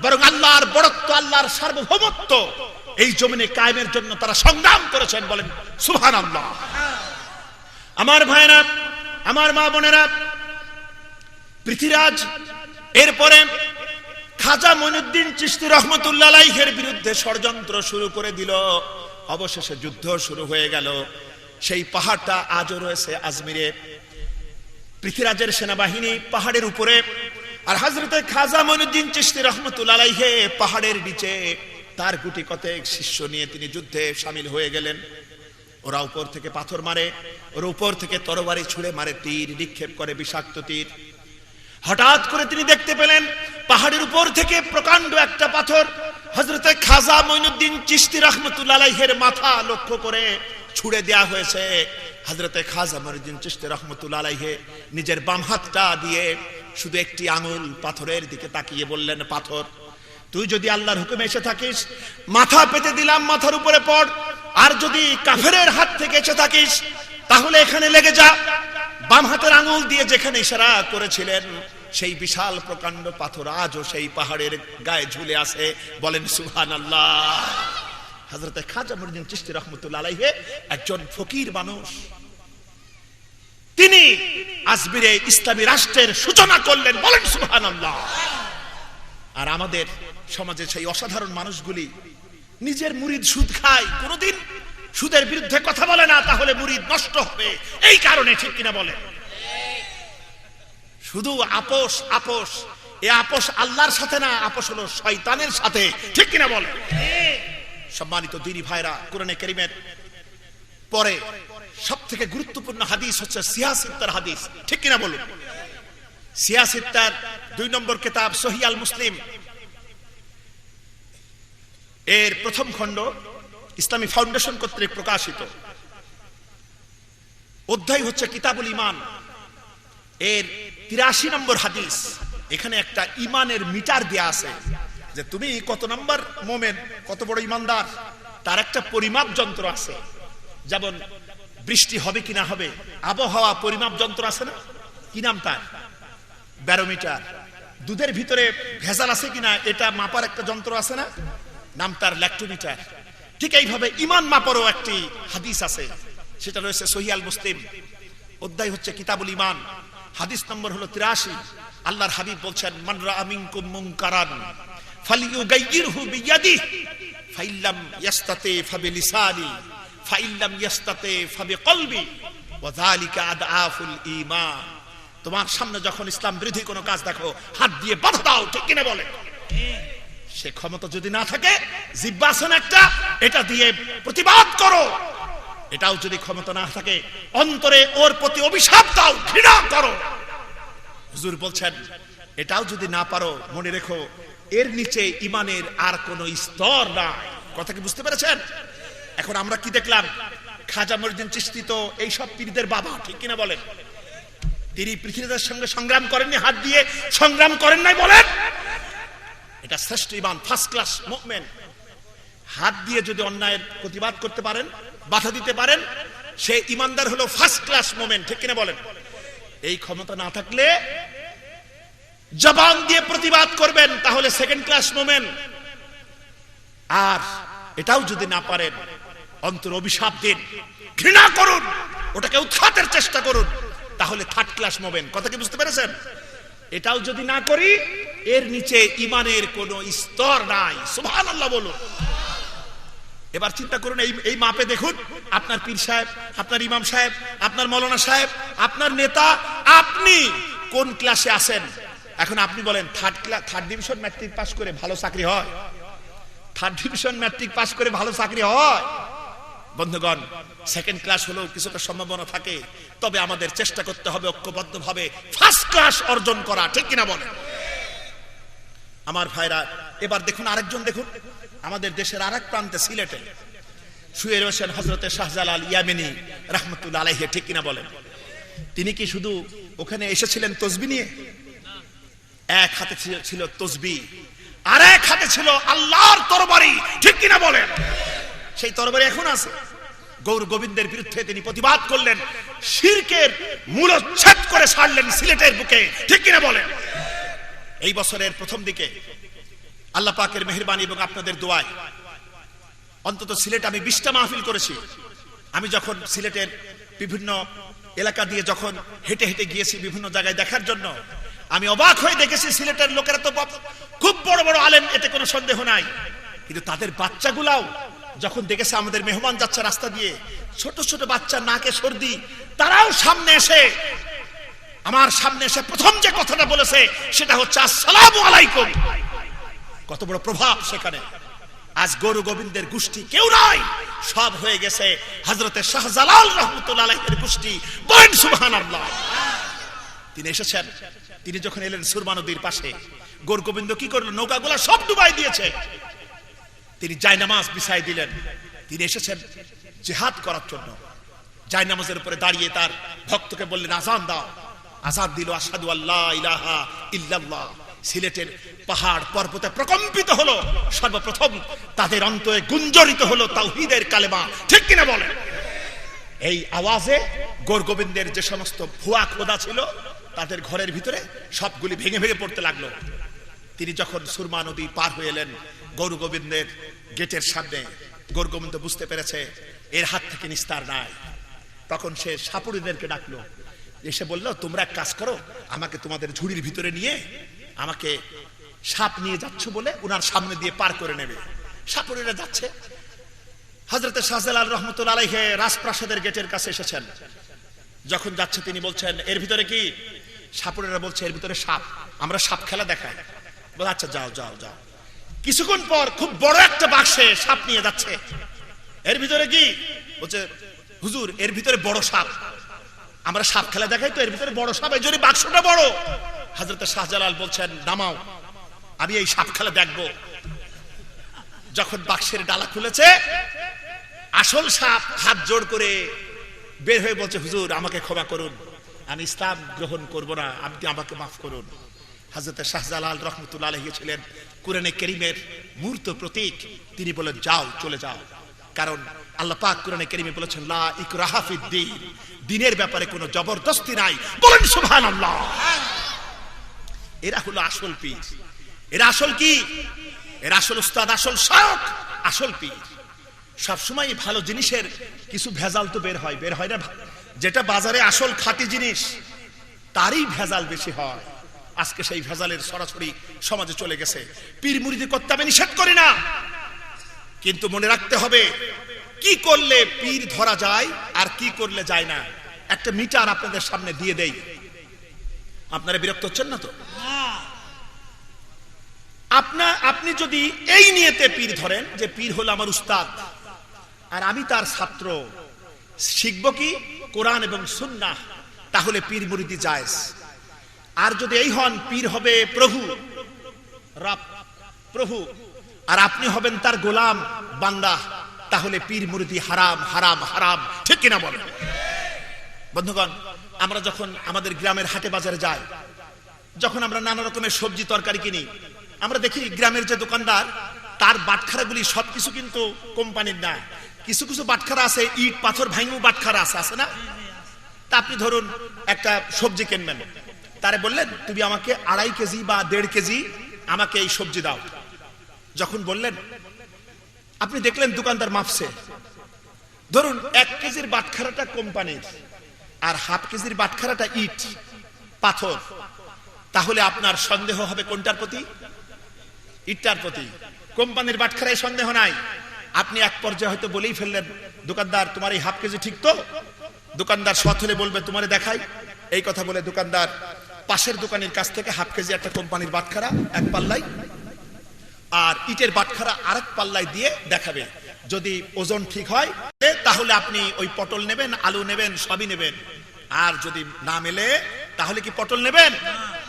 বরং আল্লাহর বড়ত্ব, আল্লাহর সার্বভৌমত্ব এই জমিনে কায়েমের জন্য তারা সংগ্রাম করেছেন। বলেন সুবহানাল্লাহ। আমার ভাইরা, আমার মা বোনেরা, পৃথ্বীরাজ এরপরে খাজা মঈনুদ্দিন চিশতি রহমতুল্লাহ আলাইহির বিরুদ্ধে ষড়যন্ত্র শুরু করে দিল। অবশেষে যুদ্ধ শুরু হয়ে গেল। সেই পাহাড়টা আজও রয়েছে আজমিরে। পৃথ্বীরাজের সেনাবাহিনী পাহাড়ের উপরে, আর হযরতে খাজা মঈনুদ্দিন চিশতি রহমতুল্লাহ আলাইহি পাহাড়ের নিচে তার গুটি কতেক শিষ্য নিয়ে তিনি যুদ্ধে শামিল হয়ে গেলেন। ওরা উপর থেকে পাথর মারে, ওর উপর থেকে তরবারি ছুঁড়ে মারে, তীর নিক্ষেপ করে, বিষাক্ত তীর। হঠাৎ করে তিনি দেখতে পেলেন পাহাড়ের উপর থেকে প্রকাণ্ড একটা পাথর হযরতে খাজা মঈনুদ্দিন চিশতি রহমতুল্লাহ আলাইহির মাথা লক্ষ্য করে ছুঁড়ে দেয়া হয়েছে। হযরতে খাজা মঈনুদ্দিন চিশতি রহমতুল্লাহ আলাইহি নিজের বাম হাতটা দিয়ে শুধু একটি আঙুল পাথরের দিকে তাকিয়ে বললেন, পাথর, তুই যদি আল্লাহর হুকুমে এসে থাকিস মাথা পেতে দিলাম, মাথার উপরে পড়। আর যদি কাফেরের হাত থেকে এসে থাকিস তাহলে এখানে লেগে যা। বাম হাতের আঙুল দিয়ে যেখানে ইশারা করেছিলেন সেই বিশাল প্রকাণ্ড পাথর আজও সেই পাহাড়ের গায়ে ঝুলে আছে। বলেন সুবহানাল্লাহ। হযরতে খাজা মঈনুদ্দিন চিশতি রহমতুল্লাহ আলাইহি একজন ফকির মানুষ। তিনি আজমিরে ইসলামী রাষ্ট্রের সূচনা করলেন। বলেন সুবহানাল্লাহ। আর আমাদের সমাজে সেই অসাধারণ মানুষগুলি নিজের মুরিদ সুদ খায়, কোনদিন সুদের বিরুদ্ধে কথা বলে না, তাহলে মুরিদ নষ্ট হবে। এই কারণে, ঠিক কিনা বলে? শুধু আপোষ আপোষ, এ আপোষ আল্লাহর সাথে না, আপোষ হলো শয়তানের সাথে, ঠিক কিনা বলে? সম্মানিত দিনী ভাইরা, কোরআনে কারীমের পরে সবথেকে গুরুত্বপূর্ণ হাদিস হচ্ছে সিয়াসিত্তার হাদিস, ঠিক কিনা বলুন? সিয়াসিত্তার 2 নম্বর কিতাব সহিহ আল মুসলিম এর প্রথম খণ্ড ইসলামী ফাউন্ডেশন কর্তৃক প্রকাশিত। অধ্যায় হচ্ছে কিতাবুল ঈমান, এর 83 নম্বর হাদিস। এখানে একটা ঈমানের মিটার দেয়া আছে যে তুমি কত নম্বর মুমিন, কত বড় ঈমানদার, তার একটা পরিমাপ যন্ত্র আছে। যেমন বৃষ্টি হবে কিনা হবে, আবহাওয়া পরিমাপ যন্ত্র আছে না, কি নাম তার? ব্যারোমিটার। দুধের ভিতরে ভেজাল আছে কিনা এটা মাপার একটা যন্ত্র আছে না, নাম তার ল্যাক্টোমিটার। ঠিক এইভাবে ঈমান মাপারও একটি হাদিস আছে, সেটা রয়েছে সহিহ আল মুসলিম, অধ্যায় হচ্ছে কিতাবুল ঈমান, হাদিস নম্বর হলো 83। আল্লাহর হাবিব বলছেন, মান রাআ মিনকুম মুনকারান ফালিয়ুগাইয়িরহু বিয়াদিহি ফাইল্লাম ইয়াস্তাতি ফাবিলিসানি ফাইল্লাম ইয়াস্তাতি ফাবিকলবি ওয়া যালিকা আদআফুল ঈমান। তোমার সামনে যখন ইসলাম বিরোধী কোনো কাজ দেখো, হাত দিয়ে বাধা দাও, ঠিক কিনা বলে? সে ক্ষমতা যদি না থাকে, জিহ্বা আছে না একটা, এটা দিয়ে প্রতিবাদ করো। এটাও যদি ক্ষমতা না থাকে, অন্তরে ওর প্রতি অভিশাপ দাও, ঘৃণা করো। হুজুর বলছেন, এটাও যদি না পারো, মনে রেখো এর নিচে ঈমানের আর কোনো স্তর নাই। কথা কি বুঝতে পেরেছেন? এখন আমরা কি দেখলাম? খাজা মঈনুদ্দিন চিশতি তো এই সব পীরদের বাবা, ঠিক কিনা বলেন? তিনি পৃথিবীর সঙ্গে সংগ্রাম করেননি, হাত দিয়ে সংগ্রাম করেন নাই, বলেন? এটা শ্রেষ্ঠ ঈমান, ফার্স্ট ক্লাস মুমিন। হাত দিয়ে যদি অন্যায়ের প্রতিবাদ করতে পারেন, বাধা দিতে পারেন, সে ঈমানদার হলো ফার্স্ট ক্লাস মুমিন, ঠিক কিনা বলেন? এই ক্ষমতা না থাকলে জবান দিয়ে প্রতিবাদ করবেন, তাহলে সেকেন্ড ক্লাস মুমিন। আর এটাও যদি না পারেন, অন্তর অভিশাপ দিন, ঘৃণা করুন, ওটাকে উৎখাতের চেষ্টা করুন, তাহলে থার্ড ক্লাস মুমিন। কথা কি বুঝতে পেরেছেন? এটাও যদি না করি, এর নিচে ঈমানের কোনো স্তর নাই। সুবহানাল্লাহ বলুন। এবার চিন্তা করুন, এই মাপে দেখুন, আপনার পীর সাহেব, আপনার ইমাম সাহেব, আপনার মৌলানা সাহেব, আপনার নেতা, আপনি কোন ক্লাসে আছেন? এখন আপনি বলেন, থার্ড ডিভিশন ম্যাট্রিক পাস করে ভালো চাকরি হয়? থার্ড ডিভিশন ম্যাট্রিক পাস করে ভালো চাকরি হয়? বন্ধুগণ, সেকেন্ড ক্লাস হলেও কিছুটা সম্ভাবনা থাকে, তবে আমাদের চেষ্টা করতে হবে ঐক্যবদ্ধভাবে ফার্স্ট ক্লাস অর্জন করা, ঠিক কিনা বলেন? আমার ভাইরা, এবার দেখুন আরেকজন, দেখুন আমাদের দেশের আরেক প্রান্তে সিলেটে শুয়ে রয়েছেন হযরতে শাহজালাল ইয়ামানি রাহমাতুল্লাহ আলাইহি, ঠিক কিনা বলেন? তিনি কি শুধু ওখানে এসেছিলেন তসবিহ নিয়ে? এক হাতে ছিল তসবিহ, আর এক হাতে ছিল আল্লাহর তরবারি, ঠিক কিনা বলেন? সেই তরবারি এখন আছে। গৌর গোবিন্দের বিরুদ্ধে তিনি প্রতিবাদ করলেন, শিরকের মূলচ্ছেদ করে ছাড়লেন সিলেটের বুকে, ঠিক কিনা বলেন? এই বছরের প্রথম দিকে আল্লাহ পাকের মেহেরবানি এবং আপনাদের দোয়ায় অন্তত সিলেট আমি 20টা মাহফিল করেছি। আমি যখন সিলেটের বিভিন্ন এলাকা দিয়ে যখন হেঁটে হেঁটে গিয়েছি বিভিন্ন জায়গায় দেখার জন্য, আমি অবাক হয়ে দেখেছি সিলেটের লোকেরা তো খুব বড় বড় আলেম, এতে কোনো সন্দেহ নাই, কিন্তু তাদের বাচ্চাগুলাও যখন দেখেছে আমাদের মেহমান যাচ্ছে রাস্তা দিয়ে, ছোট ছোট বাচ্চা, নাকে সর্দি, তারাও আমার সামনে এসে প্রথম যে কথাটা বলেছে সেটা হচ্ছে আসসালামু আলাইকুম। কত বড় প্রভাব সেখানে। আজ গরু গোবিন্দের গোষ্ঠী কেউ নাই, সব হয়ে গেছে হযরতে শাহজালাল রাহমাতুল্লাহ আলাইহির গোষ্ঠী। বলেন সুবহানাল্লাহ। তিনি এসেছেন, তিনি যখন এলেন সুরমা নদীর পাশে, গরু গোবিন্দ কি করলো, নৌকাগুলা সব ডুবাই দিয়েছে, তিনি জায়নামাজ বিছাই দিলেন। তিনি এসেছেন জিহাদ করার জন্য। জায়নামাজের উপরে দাঁড়িয়ে তার ভক্তকে বললেন আযান দাও। আযান দিল, আশহাদু আল্লা ইলাহা ইল্লাল্লাহ। সিলেটের পাহাড় পর্বতে প্রকম্পিত হলো, সর্বপ্রথম তাদের অন্তরে গুঞ্জরিত হলো তাওহীদের কালেমা, ঠিক কিনা বলেন? এই আওয়াজে গৌর গোবিন্দের যে সমস্ত ভুয়া খোদা ছিল তাদের ঘরের ভিতরে সবগুলি ভেঙে ভেঙে পড়তে লাগলো। তিনি যখন সুরমা নদী পার হয়ে এলেন গৌর গোবিন্দের গেটের সামনে, গৌর গোবিন্দ বুঝতে পেরেছে এর হাত থেকে নিস্তার নাই। তখন সে সাপুড়িদেরকে ডাকলো, এসে বলল তোমরা এক কাজ করো, আমাকে তোমাদের ঝুড়ির ভিতরে নিয়ে আমাকে সাপ নিয়ে যাচ্ছ বলে উনার সামনে দিয়ে পার করে নেবে। সাপুড়িরা যাচ্ছে। হযরতে শাহজালাল রাহমাতুল্লাহ আলাইহি রাজপ্রাসাদের গেটের কাছে এসেছেন। যখন যাচ্ছে তিনি বলছেন এর ভিতরে কি? সাপুড়িরা বলছে এর ভিতরে সাপ, আমরা সাপ খেলা দেখাই। বলে আচ্ছা যাও যাও যাও। কিছুক্ষণ পর খুব বড় একটা বাক্সে সাপ নিয়ে যাচ্ছে। এর ভিতরে কি? বলছে হুজুর এর ভিতরে বড় সাপ, আমরা সাপ খেলা দেখাই তো, এর ভিতরে বড় সাপ, এই জন্য বাক্সটা বড়। হযরতে শাহজালাল বলছেন নামাও, আমি এই সাপ খেলা দেখবো। যখন বাক্সের ডালা খুলেছে, আসল সাপ হাত জোড় করে বের হয়ে বলছে হুজুর আমাকে ক্ষমা করুন, আমি ইসলাম গ্রহণ করব না, আপনি আমাকে মাফ করুন। হযরতে শাহজালাল রাহমাতুল্লাহ আলাইহি ছিলেন কোরআনে কারীমের মূর্ত প্রতীক। তিনি বলেন যাও, চলে যাও, কারণ আল্লাহ পাক কোরআনে কারীমে বলেছেন লা ইকরাহা ফিদ্দীন, দ্বীনের ব্যাপারে কোনো জবরদস্তি নাই। বলেন সুবহানাল্লাহ। এরা হলো আসল পীর। এরা আসল কি? এরা আসল উস্তাদ, আসল শায়খ, আসল পীর। সবসময় ভালো জিনিসের কিছু ভেজাল তো বের হয় না। যেটা বাজারে আসল খাঁটি জিনিস তারই ভেজাল বেশি হয়। আজকে সেই ভেজালের সরাসরি সমাজে চলে গেছে। পীর মুরিদি করতে আমি নিষেধ করি না, কিন্তু মনে রাখতে হবে কি করলে পীর ধরা যায় আর কি করলে যায় না। একটা মিটার আপনাদের সামনে দিয়ে দেই, আপনারা বিরক্ত হচ্ছেন না তো? আপনি যদি এই নিয়তে পীর ধরেন যে পীর হলো আমার উস্তাদ আর আমি তার ছাত্র, শিখবো কি কোরআন এবং সুন্নাহ, তাহলে পীর মুরিদি জায়েজ। আর যদি এই হন পীর হবে প্রভু, রব, প্রভু, আর আপনি হবেন তার গোলাম বান্দা, তাহলে পীর মুরিদি হারাম হারাম হারাম, ঠিক কিনা বলেন? বন্ধুগণ, আমরা যখন আমাদের গ্রামের হাটে বাজারে যাই, যখন আমরা নানা রকমের সবজি তরকারি কিনি, আমরা দেখি গ্রামের যে দোকানদার তার বাটখারাগুলি সবকিছু কিন্তু কোম্পানির না। কিছু কিছু বাটখারা আছে ইট পাথর ভাঙু বাটখারা আছে না? তা আপনি ধরুন একটা সবজি কিনবেন, তারে বললেন তুমি আমাকে 2.5 কেজি বা 1.5 কেজি আমাকে এই সবজি দাও। যখন বললেন, আপনি দেখলেন দোকানদার মাপছে, ধরুন 1 কেজির বাটখারাটা কোম্পানির আর 1/2 কেজির বাটখারাটা ইট পাথর, তাহলে আপনার সন্দেহ হবে কোনটার প্রতি? ইটটার প্রতি। কোম্পানির বাটখারায় সন্দেহ নাই। আপনি এক পর্যায়ে হয়তো বলেই ফেললেন দোকানদার তোমার এই 1/2 কেজি ঠিক তো? দোকানদার সৎ হলে বলবে তোমারে দেখাই। এই কথা বলে দোকানদার পাশের দোকানের কাছ থেকে 1/2 কেজি একটা কোম্পানির বাটখারা এক পাল্লাই আর ইটের বাটখারা আরেক পাল্লাই দিয়ে দেখাবে। যদি ওজন ঠিক হয় তাহলে আপনি ওই পটল নেবেন, আলু নেবেন, সবই নেবেন। আর যদি না মেলে তাহলে কি পটল নেবেন?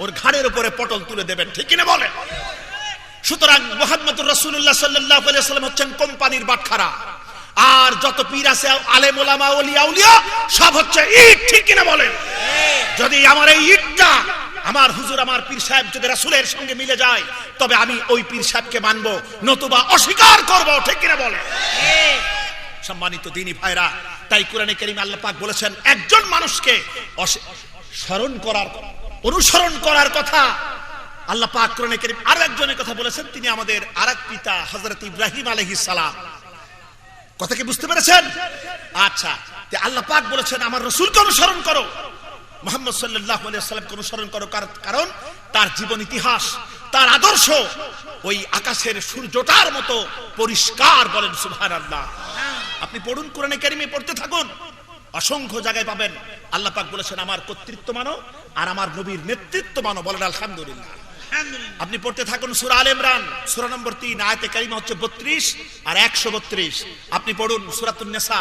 ওর ঘাড়ের উপরে পটল তুলে দেবেন, ঠিক কিনা বলেন? সুতরাং মুহাম্মদুর রাসূলুল্লাহ সাল্লাল্লাহু আলাইহি ওয়াসাল্লাম হচ্ছেন কোম্পানির বাটখারা, আর যত পীর আছে আলেম ওলামা ওলিয়া আউলিয়া সব হচ্ছে ইট, ঠিক কিনা বলেন? যদি আমার এই ইটটা আমার হুজুর আমার পীর সাহেব যদি রাসূলের সঙ্গে মিলে যায় তবে আমি ওই পীর সাহেবকে মানবো, নতুবা অস্বীকার করব, ঠিক কিনা বলেন? সম্মানিত দ্বীনী ভাইরা, তাই কোরআনে কারীমে আল্লাহ পাক বলেছেন একজন মানুষকে স্মরণ করার, অনুসরণ করার কথা আল্লাহ পাক কোরআনে কারীম আর একজনের কথা বলেছেন, তিনি আমাদের আরেক পিতা হযরত ইব্রাহিম আলাইহিস সালাম। কথা কি বুঝতে পেরেছেন? আচ্ছা, আল্লাহ পাক বলেছেন আমার রাসূলকে অনুসরণ করো, মুহাম্মদ সাল্লাল্লাহু আলাইহি ওয়াসাল্লামকে অনুসরণ করো, কারণ তার জীবন ইতিহাস, তার আদর্শ ওই আকাশের সূর্যটার মতো পরিষ্কার। বলেন সুবহানাল্লাহ। আপনি পড়ুন, কোরআনে কারীমে পড়তে থাকুন, অসংখ্য জায়গায় পাবেন আল্লাহ পাক বলেছেন আমার কর্তৃত্ব মানো আর আমার নবীর নেতৃত্ব মানো। বলেন আলহামদুলিল্লাহ। আপনি পড়তে থাকুন সূরা আলে ইমরান সূরা নম্বর 3 আয়াতে কারিমা হচ্ছে 32 আর 132। আপনি পড়ুন সূরাতুন নিসা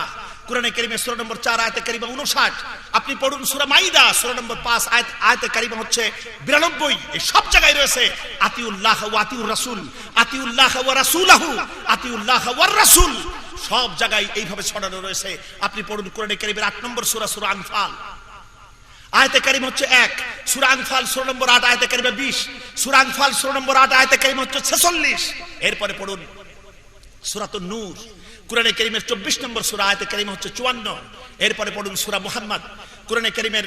কোরআনে কারিমে সূরা নম্বর 4 আয়াতে কারিমা 59। আপনি পড়ুন সূরা মাইদা সূরা নম্বর 5 আয়াতে কারিমা হচ্ছে 92। এই সব জায়গায় রয়েছে আতিউল্লাহ ওয়া আতিউর রাসূল, আতিউল্লাহ ওয়া রাসূলহু, আতিউল্লাহ ওয়ার রাসূল। সব জায়গায় এইভাবে ছড়ানো রয়েছে। আপনি পড়ুন কোরআনে কারিমের 8 নম্বর সূরা সূরা আনফাল আয়াতে কারিমা হচ্ছে 1, সূরা আনফাল সূরা নম্বর 8 আয়াতে কারিমা 20, সূরা আনফাল সূরা নম্বর 8 আয়াতে কারিমা হচ্ছে 46। এরপরে পড়ুন সূরাতুন নূর কোরআনে কারিমের 24 নম্বর সূরা আয়াতে কারিমা হচ্ছে 54। এরপরে পড়ুন সূরা মুহাম্মদ কোরআনে কারিমের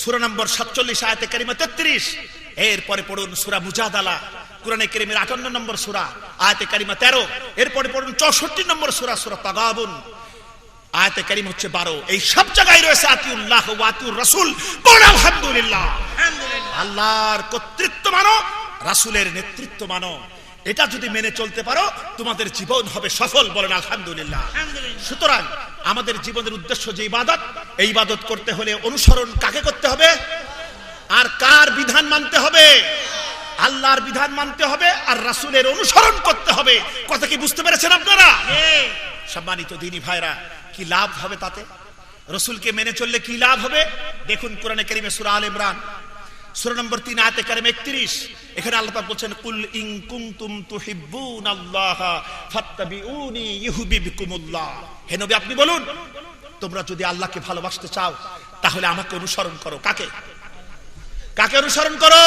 সূরা নম্বর 47 আয়াতে কারিমা 33। এরপরে পড়ুন সূরা মুজাদালা কোরআনে কারিমের 58 নম্বর সূরা আয়াতে কারিমা 13। এরপরে পড়ুন 64 নম্বর সূরা সূরা তাগাবুন আয়াতে কারিমা হচ্ছে 12। এই সব জায়গায় রয়েছে আতিউল্লাহ ওয়া আতিউর রাসূল। বলেন আলহামদুলিল্লাহ। আল্লাহর কর্তৃত্ব মানো, রাসূলের নেতৃত্ব মানো। এটা যদি মেনে চলতে পারো তোমাদের জীবন হবে সফল। বলেন আলহামদুলিল্লাহ। সুতরাং আমাদের জীবনের উদ্দেশ্য যে ইবাদত, এই ইবাদত করতে হলে অনুসরণ কাকে করতে হবে আর কার বিধান মানতে হবে? আল্লাহর বিধান মানতে হবে আর রাসূলের অনুসরণ করতে হবে। কথা কি বুঝতে পেরেছেন আপনারা? সম্মানিত দ্বীনি ভাইরা, কি লাভ হবে তাতে? রাসূলকে মেনে চললে কি লাভ হবে? দেখুন কোরআনে কারিমে সূরা আলে ইমরান সূরা নম্বর 3 আয়াতে কারিমা 31। এখানে আল্লাহ পাক বলেন কুল ইন কুনতুম তুহিব্বুনাল্লাহ ফাত্তাবিউনি ইউহিব্বুকুমুল্লাহ। হে নবী আপনি বলুন, তোমরা যদি আল্লাহকে ভালোবাসতে চাও তাহলে আমাকে অনুসরণ করো। কাকে কাকে অনুসরণ করো?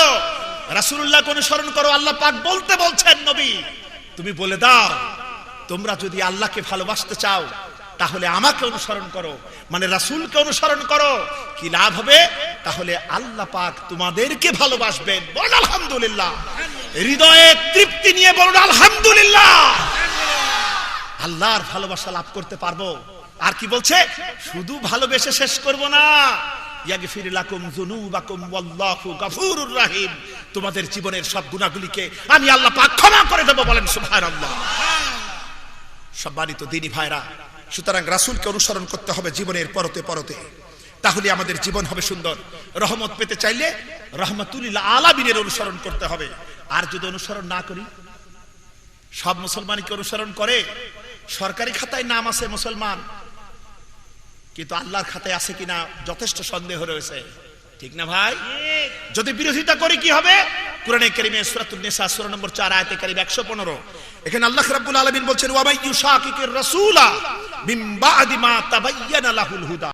রাসূলুল্লাহকে অনুসরণ করো। আল্লাহ পাক বলছেন নবী তুমি বলে দাও তোমরা যদি আল্লাহকে ভালোবাসতে চাও তাহলে আমাকে অনুসরণ করো, মানে রাসূলকে অনুসরণ করো। কি লাভ হবে? তাহলে আল্লাহ পাক তোমাদেরকে ভালোবাসবেন। বলুন আলহামদুলিল্লাহ। হৃদয়ে তৃপ্তি নিয়ে বলুন আলহামদুলিল্লাহ। আল্লাহর ভালোবাসা লাভ করতে পারবো। আর কি বলছে? শুধু ভালোবেসে শেষ করব না, ইয়াগফির লাকুম যুনুবাকুম ওয়াল্লাহু গফুরুর রহিম। তোমাদের জীবনের সব গুনাহগুলিকে আমি আল্লাহ পাক ক্ষমা করে দেব। বলেন সুবহানাল্লাহ। সম্মানিত দ্বীনি ভাইরা, সুতরাং রাসূলকে অনুসরণ করতে হবে জীবনের পরতে পরতে, তাহলে আমাদের জীবন হবে সুন্দর। রহমত পেতে চাইলে রাহমাতুল লিল আলামিনের অনুসরণ করতে হবে। আর যদি অনুসরণ না করি, সব মুসলমানকে অনুসরণ করে, সরকারি খাতায় নাম আছে মুসলমান, কিন্তু আল্লাহর খাতায় আছে কিনা যথেষ্ট সন্দেহ রয়েছে। ঠিক না ভাই? যদি বিরোধিতা করি কি হবে? কোরআনে কারিমে সূরাতুন নিসা সূরা নম্বর 4 আয়াতে কারিমা 115। এখানে আল্লাহ রাব্বুল আলামিন বলছেন ওয়া মাইয়ুশাকিকির রাসূলা মিন বা'দি মা তাবায়্যানা লাহুল হুদা।